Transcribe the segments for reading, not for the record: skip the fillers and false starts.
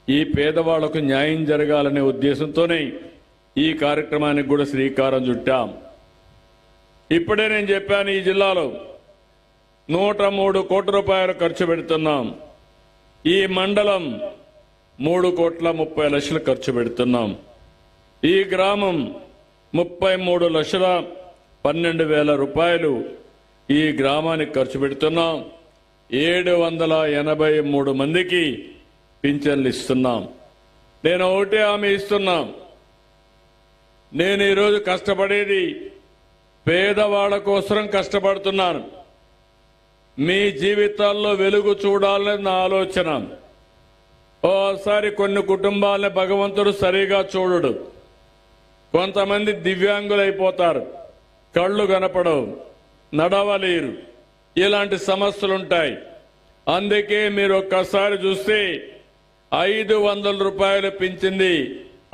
ఈ పేదవాళ్లకు న్యాయం జరగాలనే ఉద్దేశంతోనే ఈ కార్యక్రమానికి కూడా శ్రీకారం చుట్టాం. ఇప్పుడే నేను చెప్పాను, ఈ జిల్లాలో 103 కోట్ల రూపాయలు ఖర్చు పెడుతున్నాం. ఈ మండలం 3,30,00,000 ఖర్చు పెడుతున్నాం. ఈ గ్రామం 33,12,000 రూపాయలు ఈ గ్రామానికి ఖర్చు పెడుతున్నాం. 783 మందికి పింఛన్లు ఇస్తున్నాం. నేను ఒకటే హామీ ఇస్తున్నాం, నేను ఈరోజు కష్టపడేది పేదవాళ్ల కోసం కష్టపడుతున్నాను. మీ జీవితాల్లో వెలుగు చూడాలని నా ఆలోచన. ఓసారి కొన్ని కుటుంబాలని భగవంతుడు సరిగా చూడడు. కొంతమంది దివ్యాంగులైపోతారు, కళ్ళు కనపడవు, నడవలేరు, ఇలాంటి సమస్యలుంటాయి. అందుకే మీరు ఒక్కసారి చూస్తే 500 రూపాయలు పెంచింది.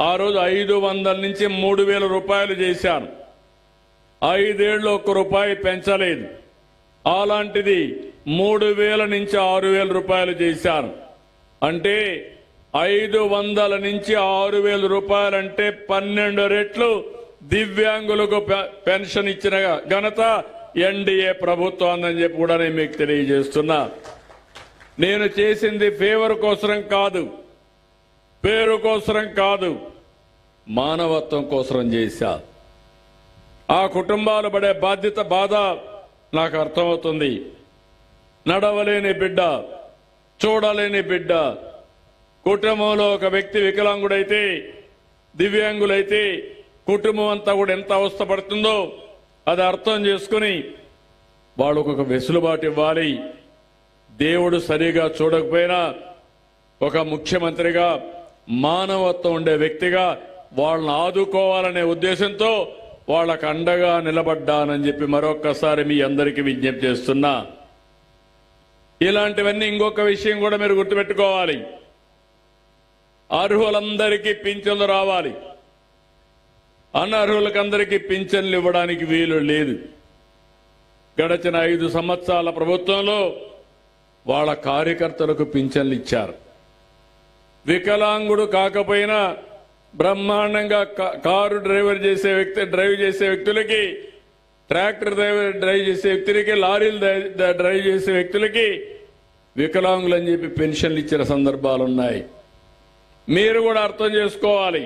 ఆ రోజు 500 నుంచి 3,000 రూపాయలు చేశాను. 5 ఏళ్ళు 1 రూపాయి పెంచలేదు. అలాంటిది 3,000 నుంచి 6,000 రూపాయలు చేశాను. అంటే 500 నుంచి 6,000 రూపాయలంటే 12 రెట్లు దివ్యాంగులకు పెన్షన్ ఇచ్చిన ఘనత ఎన్డీఏ ప్రభుత్వం అని చెప్పి కూడా నేను మీకు తెలియజేస్తున్నా. నేను చేసింది ఫేవర్ కోసం కాదు, పేరు కోసం కాదు, మానవత్వం కోసం చేశా. ఆ కుటుంబాలు పడే బాధ నాకు అర్థమవుతుంది. నడవలేని బిడ్డ, చూడలేని బిడ్డ, కుటుంబంలో ఒక వ్యక్తి వికలాంగుడైతే, దివ్యాంగులైతే కుటుంబం అంతా కూడా ఎంత అవస్థపడుతుందో అది అర్థం చేసుకుని వాళ్ళకు ఒక వెసులుబాటు ఇవ్వాలి. దేవుడు సరిగా చూడకపోయినా ఒక ముఖ్యమంత్రిగా, మానవత్వం ఉండే వ్యక్తిగా వాళ్ళని ఆదుకోవాలనే ఉద్దేశంతో వాళ్ళకు అండగా నిలబడ్డానని చెప్పి మరొక్కసారి మీ అందరికీ విజ్ఞప్తి చేస్తున్నా. ఇలాంటివన్నీ ఇంకొక విషయం కూడా మీరు గుర్తుపెట్టుకోవాలి. అర్హులందరికీ పింఛన్లు రావాలి. అనర్హులకందరికీ పింఛన్లు ఇవ్వడానికి వీలు లేదు. గడచిన 5 సంవత్సరాల ప్రభుత్వంలో వాళ్ళ కార్యకర్తలకు పింఛన్లు ఇచ్చారు. వికలాంగుడు కాకపోయినా బ్రహ్మాండంగా కారు డ్రైవ్ చేసే వ్యక్తులకి, ట్రాక్టర్ డ్రైవ్ చేసే వ్యక్తులకి, లారీలు డ్రైవ్ చేసే వ్యక్తులకి వికలాంగులని చెప్పి పెన్షన్లు ఇచ్చిన సందర్భాలున్నాయి. మీరు కూడా అర్థం చేసుకోవాలి.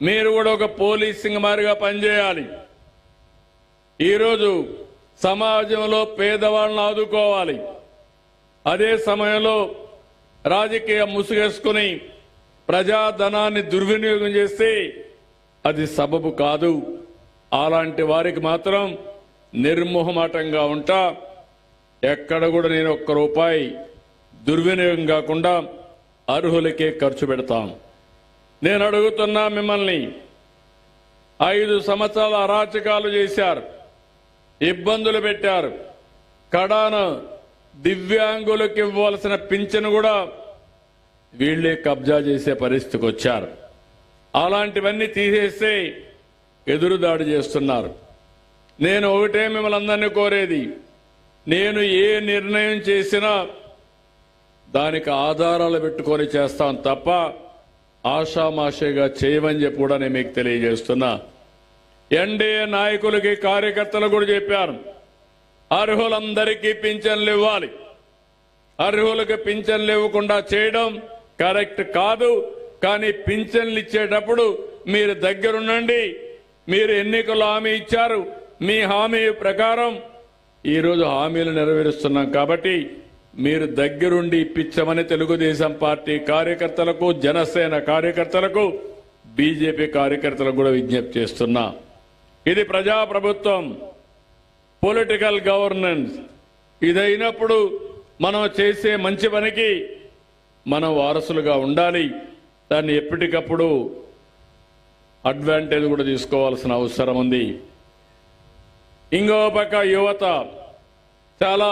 మీరు కూడా ఒక పోలీసింగ్ మారిగా పనిచేయాలి. ఈరోజు సమాజంలో పేదవాళ్ళని ఆదుకోవాలి. అదే సమయంలో రాజకీయ ముసుగేసుకుని ప్రజాధనాన్ని దుర్వినియోగం చేస్తే అది సబబు కాదు. అలాంటి వారికి మాత్రం నిర్మోహమాటంగా ఉంటా. ఎక్కడ కూడా నేను 1 రూపాయి దుర్వినియోగం కాకుండా అర్హులకే ఖర్చు పెడతాం. నేను అడుగుతున్నా మిమ్మల్ని, 5 సంవత్సరాల అరాచకాలు చేశారు, ఇబ్బందులు పెట్టారు. కడాన దివ్యాంగులకు ఇవ్వాల్సిన పింఛను కూడా వీళ్లే కబ్జా చేసే పరిస్థితికి వచ్చారు. అలాంటివన్నీ తీసేస్తే ఎదురుదాడి చేస్తున్నారు. నేను ఒకటే మిమ్మల్ని అందరినీ కోరేది, నేను ఏ నిర్ణయం చేసినా దానికి ఆధారాలు పెట్టుకొని చేస్తాం తప్ప ఆషామాషిగా చేయమని చెప్పి కూడా నేను మీకు తెలియజేస్తున్నా. ఎన్డీఏ నాయకులకి, కార్యకర్తలు కూడా చెప్పాను, అర్హులందరికీ పింఛన్లు ఇవ్వాలి. అర్హులకు పింఛన్లు ఇవ్వకుండా చేయడం కరెక్ట్ కాదు. కానీ పింఛన్లు ఇచ్చేటప్పుడు మీరు దగ్గరుండండి. మీరు ఎన్నికల్లో హామీ ఇచ్చారు, మీ హామీ ప్రకారం ఈరోజు హామీలు నెరవేరుస్తున్నాం. కాబట్టి మీరు దగ్గరుండి ఇప్పించమని తెలుగుదేశం పార్టీ కార్యకర్తలకు, జనసేన కార్యకర్తలకు, బీజేపీ కార్యకర్తలకు కూడా విజ్ఞప్తి చేస్తున్నా. ఇది ప్రజాప్రభుత్వం, పొలిటికల్ గవర్నెన్స్. ఇదైనప్పుడు మనం చేసే మంచి పనికి మనం వారసులుగా ఉండాలి. దాన్ని ఎప్పటికప్పుడు అడ్వాంటేజ్ కూడా తీసుకోవాల్సిన అవసరం ఉంది. ఇంకో పక్క యువత చాలా